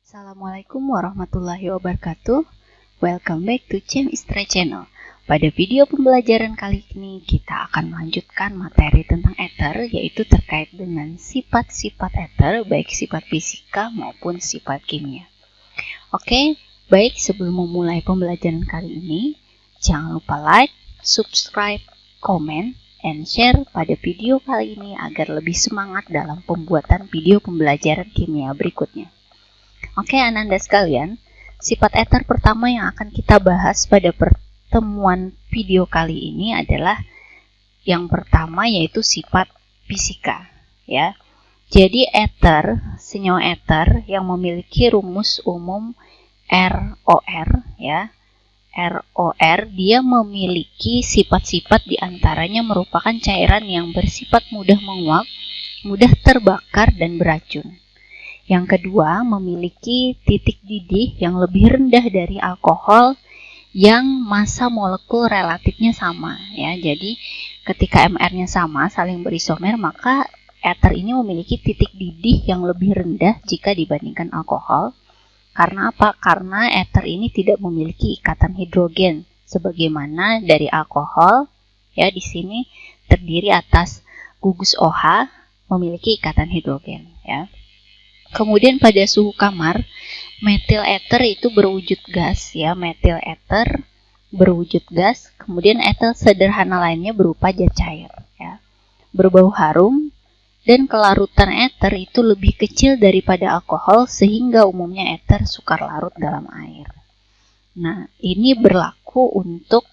Assalamualaikum warahmatullahi wabarakatuh. Welcome back to Cem Istra Channel. Pada video pembelajaran kali ini kita akan melanjutkan materi tentang ether, yaitu terkait dengan sifat-sifat ether, baik sifat fisika maupun sifat kimia. Oke, baik sebelum memulai pembelajaran kali ini, jangan lupa like, subscribe, comment, and share pada video kali ini agar lebih semangat dalam pembuatan video pembelajaran kimia berikutnya. Oke, Ananda sekalian, sifat ether pertama yang akan kita bahas pada pertemuan video kali ini adalah yang pertama, yaitu sifat fisika, ya. Jadi ether, senyawa ether yang memiliki rumus umum ROR, ya. ROR dia memiliki sifat-sifat diantaranya merupakan cairan yang bersifat mudah menguap, mudah terbakar dan beracun. Yang kedua, memiliki titik didih yang lebih rendah dari alkohol yang massa molekul relatifnya sama, ya. Jadi ketika MR-nya sama, saling berisomer, maka ether ini memiliki titik didih yang lebih rendah jika dibandingkan alkohol. Karena apa? Karena ether ini tidak memiliki ikatan hidrogen sebagaimana dari alkohol, ya. Di sini terdiri atas gugus OH memiliki ikatan hidrogen, ya. Kemudian pada suhu kamar, metil ether itu berwujud gas, ya. Metil ether berwujud gas, kemudian ether sederhana lainnya berupa zat cair, ya. Berbau harum, dan kelarutan ether itu lebih kecil daripada alkohol sehingga umumnya ether sukar larut dalam air. Nah, ini berlaku untuk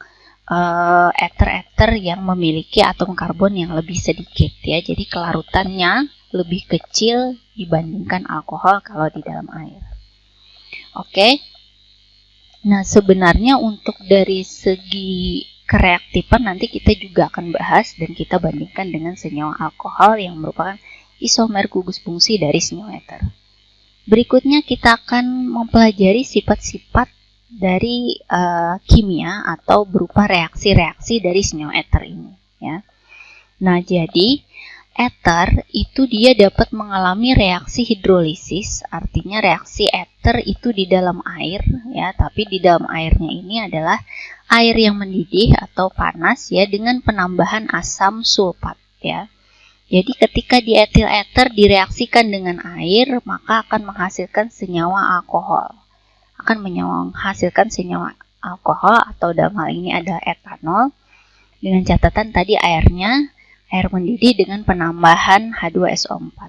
ether-ether yang memiliki atom karbon yang lebih sedikit, ya. Jadi kelarutannya lebih kecil dibandingkan alkohol kalau di dalam air. Oke. Nah, sebenarnya untuk dari segi kereaktifan nanti kita juga akan bahas dan kita bandingkan dengan senyawa alkohol yang merupakan isomer gugus fungsi dari senyawa ether. Berikutnya kita akan mempelajari sifat-sifat dari kimia atau berupa reaksi-reaksi dari senyawa ether ini, ya. Nah, jadi ether itu dia dapat mengalami reaksi hidrolisis, artinya reaksi ether itu di dalam air, ya, tapi di dalam airnya ini adalah air yang mendidih atau panas, ya, dengan penambahan asam sulfat, ya. Jadi ketika dietil ether direaksikan dengan air, maka akan menghasilkan senyawa alkohol. Akan menghasilkan senyawa alkohol atau dalam hal ini adalah etanol, dengan catatan tadi air mendidih dengan penambahan H2SO4.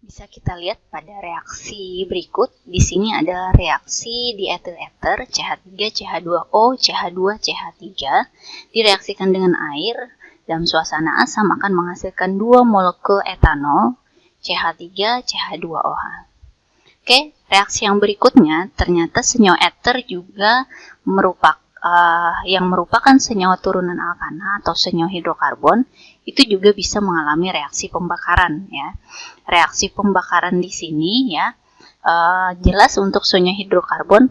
Bisa kita lihat pada reaksi berikut. Di sini adalah reaksi dietil ether CH3, CH2O, CH2, CH3 direaksikan dengan air dalam suasana asam akan menghasilkan 2 molekul etanol CH3, CH2OH. Oke, reaksi yang berikutnya ternyata senyawa ether juga yang merupakan senyawa turunan alkana atau senyawa hidrokarbon itu juga bisa mengalami reaksi pembakaran, ya. Reaksi pembakaran di sini, ya, jelas untuk senyawa hidrokarbon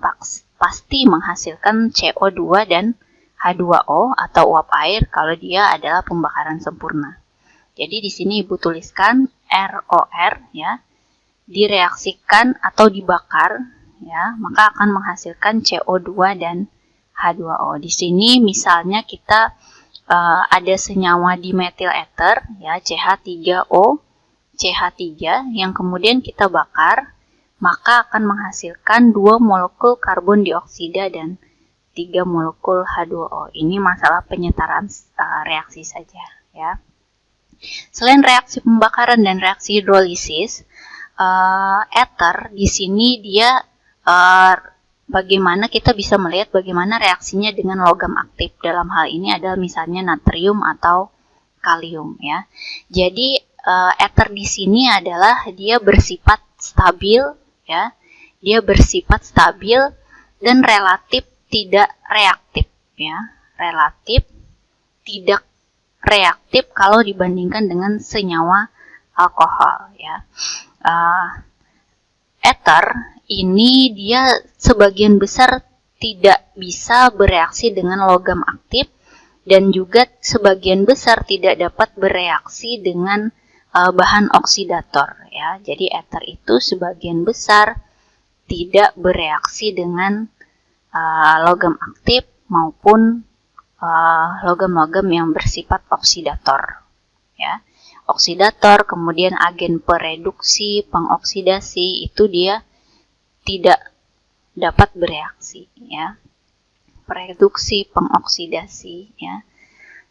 pasti menghasilkan CO2 dan H2O atau uap air kalau dia adalah pembakaran sempurna. Jadi di sini Ibu tuliskan ROR, ya, direaksikan atau dibakar, ya, maka akan menghasilkan CO2 dan H2O. Di sini misalnya kita ada senyawa dimetil ether, ya, CH3O, CH3 yang kemudian kita bakar, maka akan menghasilkan 2 molekul karbon dioksida dan 3 molekul H2O. Ini masalah penyetaraan reaksi saja, ya. Selain reaksi pembakaran dan reaksi hidrolisis, ether di sini dia bagaimana kita bisa melihat bagaimana reaksinya dengan logam aktif. Dalam hal ini adalah misalnya natrium atau kalium, ya. Jadi ether di sini adalah dia bersifat stabil, ya. Dia bersifat stabil dan relatif tidak reaktif, ya. Relatif tidak reaktif kalau dibandingkan dengan senyawa alkohol, ya. Ether ini dia sebagian besar tidak bisa bereaksi dengan logam aktif dan juga sebagian besar tidak dapat bereaksi dengan bahan oksidator, ya. Jadi ether itu sebagian besar tidak bereaksi dengan logam aktif maupun logam-logam yang bersifat oksidator. Ya, oksidator, kemudian agen pereduksi, pengoksidasi, itu dia tidak dapat bereaksi. Ya, pereduksi, pengoksidasi. Ya,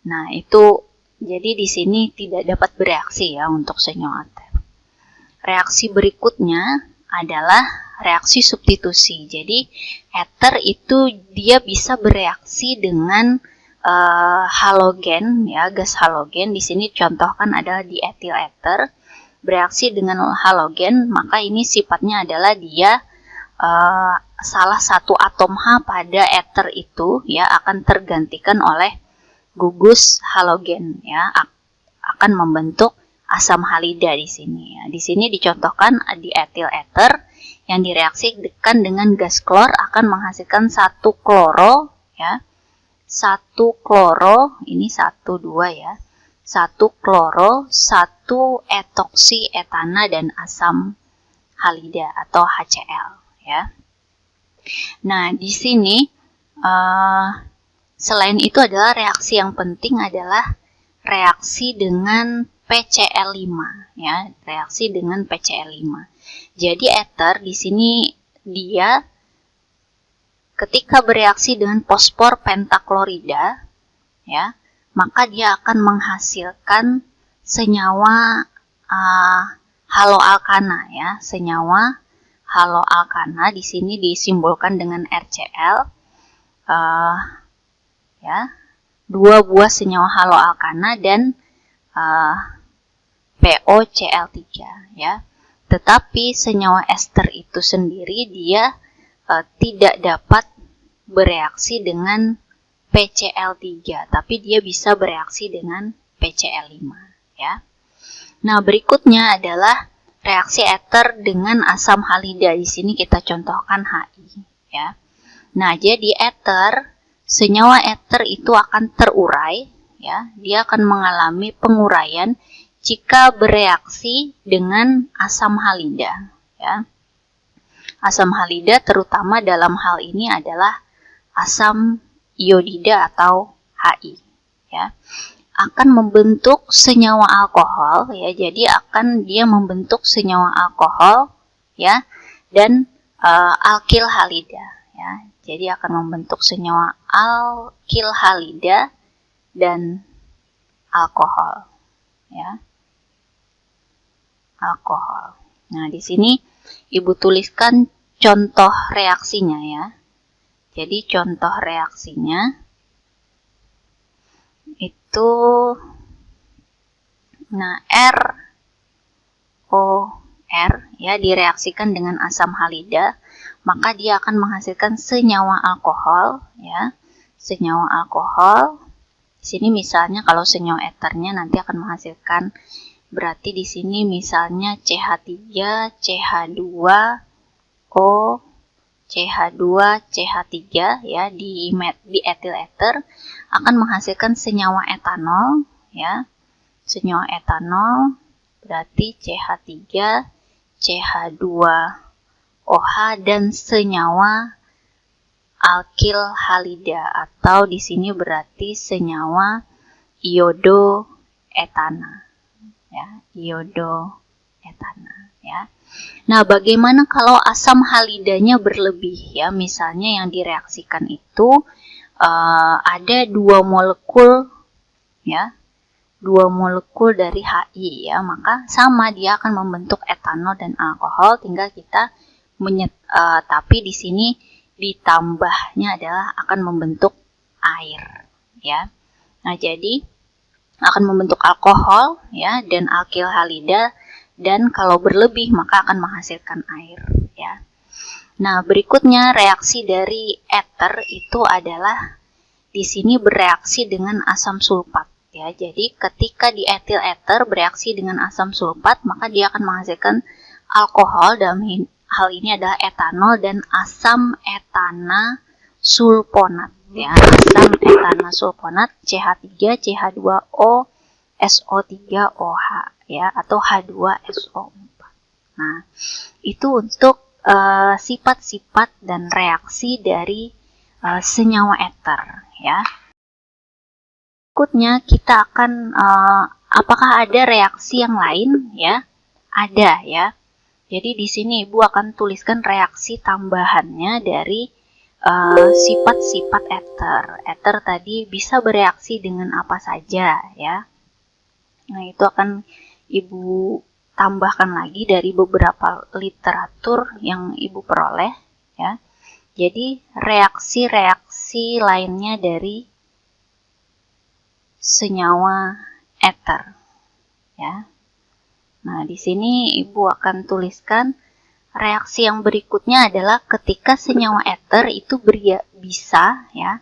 nah itu jadi di sini tidak dapat bereaksi ya untuk senyawa ether. Reaksi berikutnya adalah reaksi substitusi. Jadi ether itu dia bisa bereaksi dengan halogen, ya, gas halogen. Di sini contohkan adalah di etil ether. Bereaksi dengan halogen, maka ini sifatnya adalah dia salah satu atom H pada ether itu ya akan tergantikan oleh gugus halogen, ya, akan membentuk asam halida di sini. Ya. Di sini dicontohkan di etil ether yang direaksikan dengan gas klor akan menghasilkan satu kloro, ya, satu kloro, ini 1,2 ya, satu kloro, satu etoksi etana dan asam halida atau HCl, ya. Nah di sini selain itu adalah reaksi yang penting adalah reaksi dengan PCl5, ya, reaksi dengan PCl5. Jadi ether di sini dia ketika bereaksi dengan fosfor pentaklorida, ya, maka dia akan menghasilkan senyawa haloalkana, ya, senyawa haloalkana di sini disimbolkan dengan RCl. Ya, 2 buah senyawa haloalkana dan POCl3, ya. Tetapi senyawa ester itu sendiri dia tidak dapat bereaksi dengan PCl3, tapi dia bisa bereaksi dengan PCl5, ya. Nah, berikutnya adalah reaksi ether dengan asam halida. Di sini kita contohkan HI, ya. Nah, jadi ether, senyawa ether itu akan terurai, ya. Dia akan mengalami penguraian jika bereaksi dengan asam halida, ya. Asam halida terutama dalam hal ini adalah asam iodida atau HI, ya. Akan membentuk senyawa alkohol, ya. Jadi dia membentuk senyawa alkohol, ya, dan alkil halida, ya. Jadi akan membentuk senyawa alkil halida dan alkohol, ya. Alkohol. Nah, di sini Ibu tuliskan contoh reaksinya, ya. Jadi contoh reaksinya itu, nah, ROR, ya, direaksikan dengan asam halida, maka dia akan menghasilkan senyawa alkohol, ya, senyawa alkohol. Di sini misalnya kalau senyawa ethernya nanti akan menghasilkan, berarti di sini misalnya CH3, CH2O, CH2, CH3, ya, di etil ether akan menghasilkan senyawa etanol, ya. Senyawa etanol berarti CH3, CH2OH dan senyawa alkil halida atau di sini berarti senyawa iodoetana, ya, iodoetana, ya. Nah, bagaimana kalau asam halidanya berlebih, ya? Misalnya yang direaksikan itu ada 2 molekul, ya, 2 molekul dari HI, ya, maka sama dia akan membentuk etanol dan alkohol, tinggal kita tapi di sini ditambahnya adalah akan membentuk air, ya. Nah, jadi akan membentuk alkohol, ya, dan alkil halida, dan kalau berlebih maka akan menghasilkan air, ya. Nah, berikutnya reaksi dari ether itu adalah di sini bereaksi dengan asam sulfat, ya. Jadi ketika di etil ether bereaksi dengan asam sulfat, maka dia akan menghasilkan alkohol, dalam hal ini adalah etanol dan asam etana sulfonat, ya. Asam etana sulfonat CH3, CH2O, SO3OH, ya, atau H2SO4. Nah, itu untuk sifat-sifat dan reaksi dari senyawa eter, ya. Berikutnya kita akan apakah ada reaksi yang lain, ya? Ada, ya. Jadi di sini Ibu akan tuliskan reaksi tambahannya dari sifat-sifat eter. Eter tadi bisa bereaksi dengan apa saja, ya. Nah, itu akan Ibu tambahkan lagi dari beberapa literatur yang Ibu peroleh, ya. Jadi reaksi-reaksi lainnya dari senyawa eter, ya. Nah, di sini Ibu akan tuliskan reaksi yang berikutnya adalah ketika senyawa eter itu bisa, ya.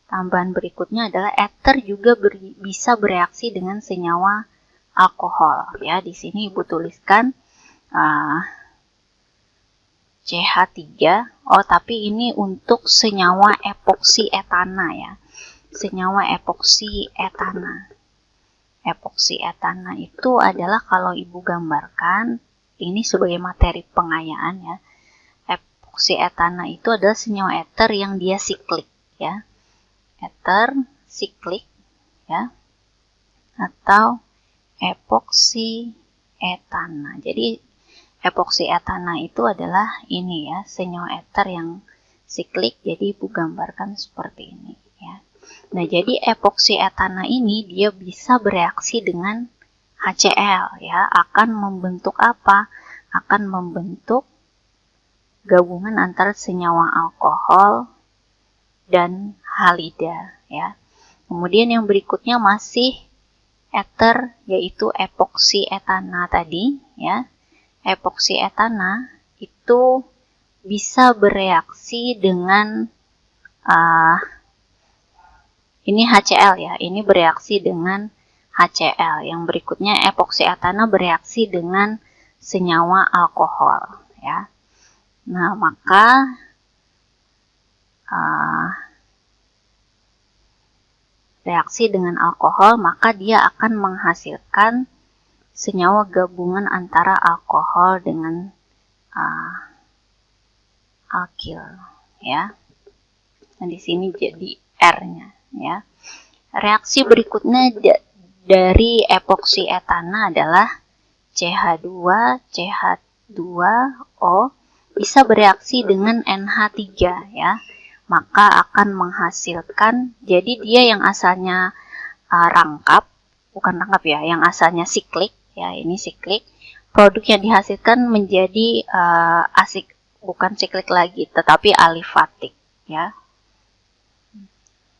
Tambahan berikutnya adalah eter juga bisa bereaksi dengan senyawa alkohol, ya. Di sini Ibu tuliskan CH3. Oh, tapi ini untuk senyawa epoksi etana, ya. Senyawa epoksi etana. Epoksi etana itu adalah kalau Ibu gambarkan, ini sebagai materi pengayaan, ya. Epoksi etana itu adalah senyawa eter yang dia siklik, ya. Eter siklik, ya. Atau epoksi etana. Jadi epoksi etana itu adalah ini, ya, senyawa eter yang siklik. Jadi Ibu gambarkan seperti ini, ya. Nah, jadi epoksi etana ini dia bisa bereaksi dengan HCl, ya. Akan membentuk apa? Akan membentuk gabungan antara senyawa alkohol dan halida, ya. Kemudian yang berikutnya masih eter, yaitu epoksi etana tadi, ya. Epoksi etana itu bisa bereaksi dengan ini HCl, ya. Ini bereaksi dengan HCl. Yang berikutnya epoksi etana bereaksi dengan senyawa alkohol, ya. Nah, maka reaksi dengan alkohol, maka dia akan menghasilkan senyawa gabungan antara alkohol dengan alkil, ya. Nah, di sini jadi R-nya, ya. Reaksi berikutnya dari epoksi etana adalah CH2, CH2O bisa bereaksi dengan NH3, ya. Maka akan menghasilkan, jadi dia yang asalnya yang asalnya siklik, ya, ini siklik. Produk yang dihasilkan menjadi bukan siklik lagi, tetapi alifatik, ya.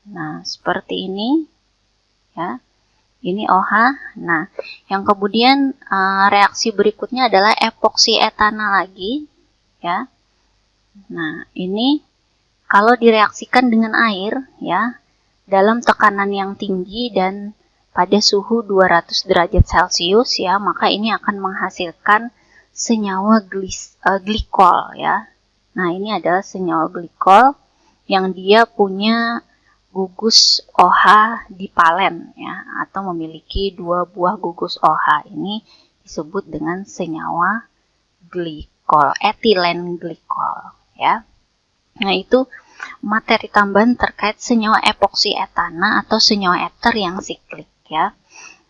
Nah, seperti ini, ya. Ini OH. Nah, yang kemudian reaksi berikutnya adalah epoksi etana lagi, ya. Nah, ini kalau direaksikan dengan air, ya, dalam tekanan yang tinggi dan pada suhu 200 derajat Celcius, ya, maka ini akan menghasilkan senyawa glikol, ya. Nah, ini adalah senyawa glikol yang dia punya gugus OH dipalen, ya, atau memiliki 2 buah gugus OH. Ini disebut dengan senyawa glikol, etilen glikol, ya. Nah, itu materi tambahan terkait senyawa epoksi etana atau senyawa eter yang siklik, ya.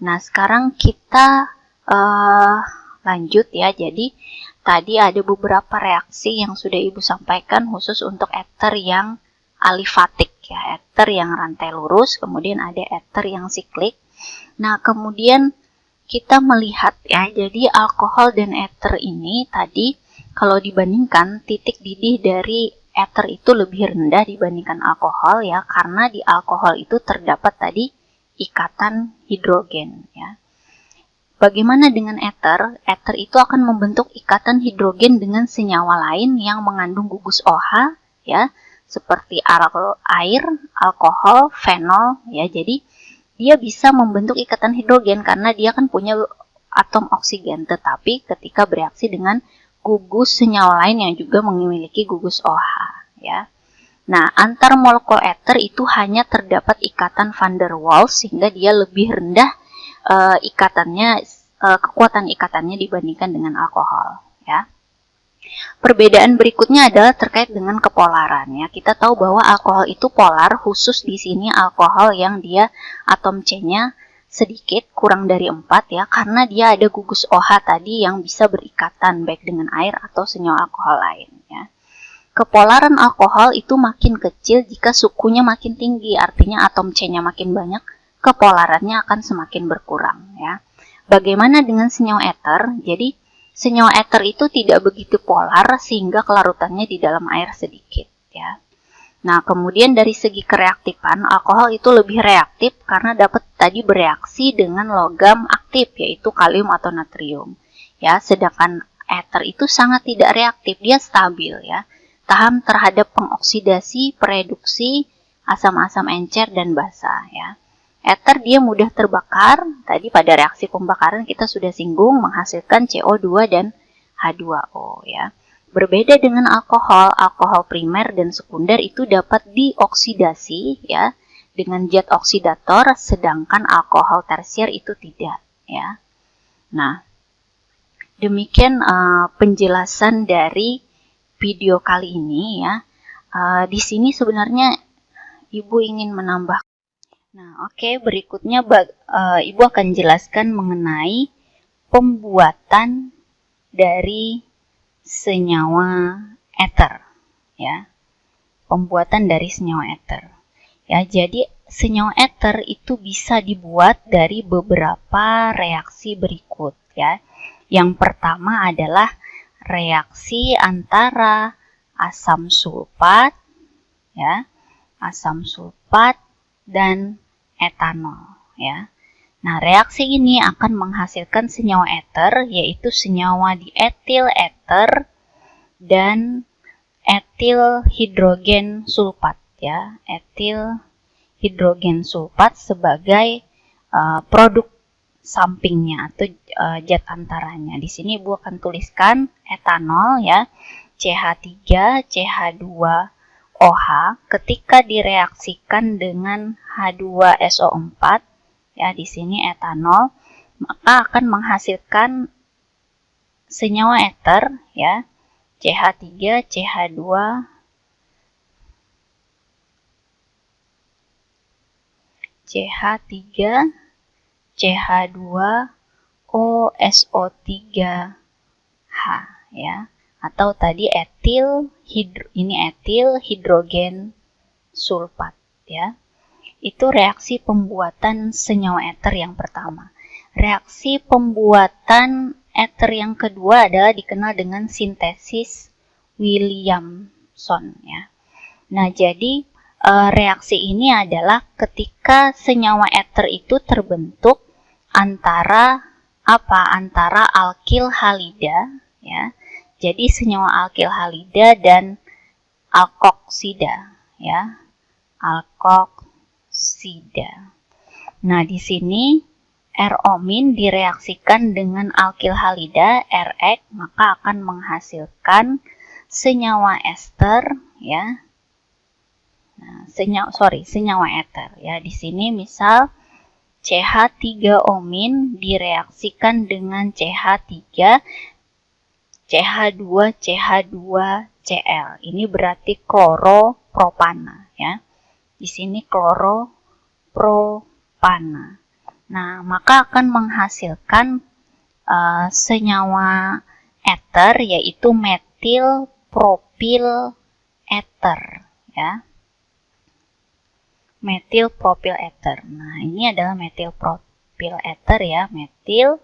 Nah, sekarang kita lanjut, ya. Jadi tadi ada beberapa reaksi yang sudah Ibu sampaikan khusus untuk eter yang alifatik, ya, eter yang rantai lurus, kemudian ada eter yang siklik. Nah, kemudian kita melihat, ya, jadi alkohol dan eter ini tadi kalau dibandingkan titik didih dari eter itu lebih rendah dibandingkan alkohol, ya, karena di alkohol itu terdapat tadi ikatan hidrogen, ya. Bagaimana dengan eter? Eter itu akan membentuk ikatan hidrogen dengan senyawa lain yang mengandung gugus OH, ya, seperti air, alkohol, fenol, ya. Jadi dia bisa membentuk ikatan hidrogen karena dia kan punya atom oksigen, tetapi ketika bereaksi dengan gugus senyawa lain yang juga memiliki gugus OH, ya. Nah, antar molekul eter itu hanya terdapat ikatan van der Waals sehingga dia lebih rendah kekuatan ikatannya dibandingkan dengan alkohol, ya. Perbedaan berikutnya adalah terkait dengan kepolaran ya. Kita tahu bahwa alkohol itu polar, khusus di sini alkohol yang dia atom C-nya sedikit, kurang dari 4 ya, karena dia ada gugus OH tadi yang bisa berikatan baik dengan air atau senyawa alkohol lain ya. Kepolaran alkohol itu makin kecil jika sukunya makin tinggi, artinya atom C-nya makin banyak, kepolarannya akan semakin berkurang ya. Bagaimana dengan senyawa eter? Jadi senyawa eter itu tidak begitu polar sehingga kelarutannya di dalam air sedikit ya. Nah, kemudian dari segi kereaktifan, alkohol itu lebih reaktif karena dapat tadi bereaksi dengan logam aktif yaitu kalium atau natrium. Ya, sedangkan eter itu sangat tidak reaktif, dia stabil ya. Tahan terhadap pengoksidasi, pereduksi asam-asam encer dan basa ya. Eter dia mudah terbakar, tadi pada reaksi pembakaran kita sudah singgung menghasilkan CO2 dan H2O ya. Berbeda dengan alkohol, alkohol primer dan sekunder itu dapat dioksidasi ya dengan zat oksidator, sedangkan alkohol tersier itu tidak ya. Nah, demikian penjelasan dari video kali ini ya. Di sini sebenarnya Ibu ingin menambah. Nah, oke, berikutnya Ibu akan jelaskan mengenai pembuatan dari senyawa eter ya. Pembuatan dari senyawa eter. Ya, jadi senyawa eter itu bisa dibuat dari beberapa reaksi berikut ya. Yang pertama adalah reaksi antara asam sulfat ya, asam sulfat dan etanol ya. Nah, reaksi ini akan menghasilkan senyawa eter yaitu senyawa dietil eter dan etil hidrogen sulfat ya. Etil hidrogen sulfat sebagai produk sampingnya atau zat antaranya. Di sini Ibu akan tuliskan etanol ya, CH3, CH2 OH ketika direaksikan dengan H2SO4 ya, di sini etanol, maka akan menghasilkan senyawa eter ya, CH3, CH2 CH2OSO3H ya. Atau tadi etil hidrogen sulfat ya. Itu reaksi pembuatan senyawa eter yang pertama. Reaksi pembuatan eter yang kedua adalah dikenal dengan sintesis Williamson ya. Nah, jadi reaksi ini adalah ketika senyawa eter itu terbentuk antara alkil halida ya. Jadi senyawa alkil halida dan alkoksida ya. Alkoksida. Nah, di sini R-omin direaksikan dengan alkil halida RX, maka akan menghasilkan senyawa ester ya. Nah, senyawa eter ya. Di sini misal CH3-omin direaksikan dengan CH3 CH2CH2Cl. Ini berarti kloropropana ya. Di sini kloropropana. Nah, maka akan menghasilkan senyawa eter yaitu metil propil eter ya. Metil propil eter. Nah, ini adalah metil propil eter ya, metil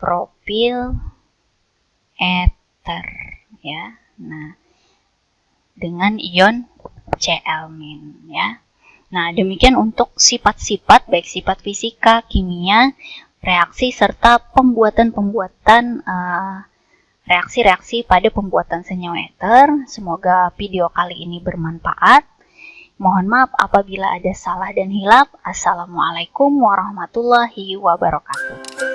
propil eter ya. Nah, dengan ion Cl- ya. Nah, demikian untuk sifat-sifat baik sifat fisika, kimia, reaksi serta reaksi-reaksi pada pembuatan senyawa eter. Semoga video kali ini bermanfaat. Mohon maaf apabila ada salah dan hilaf. Assalamualaikum warahmatullahi wabarakatuh.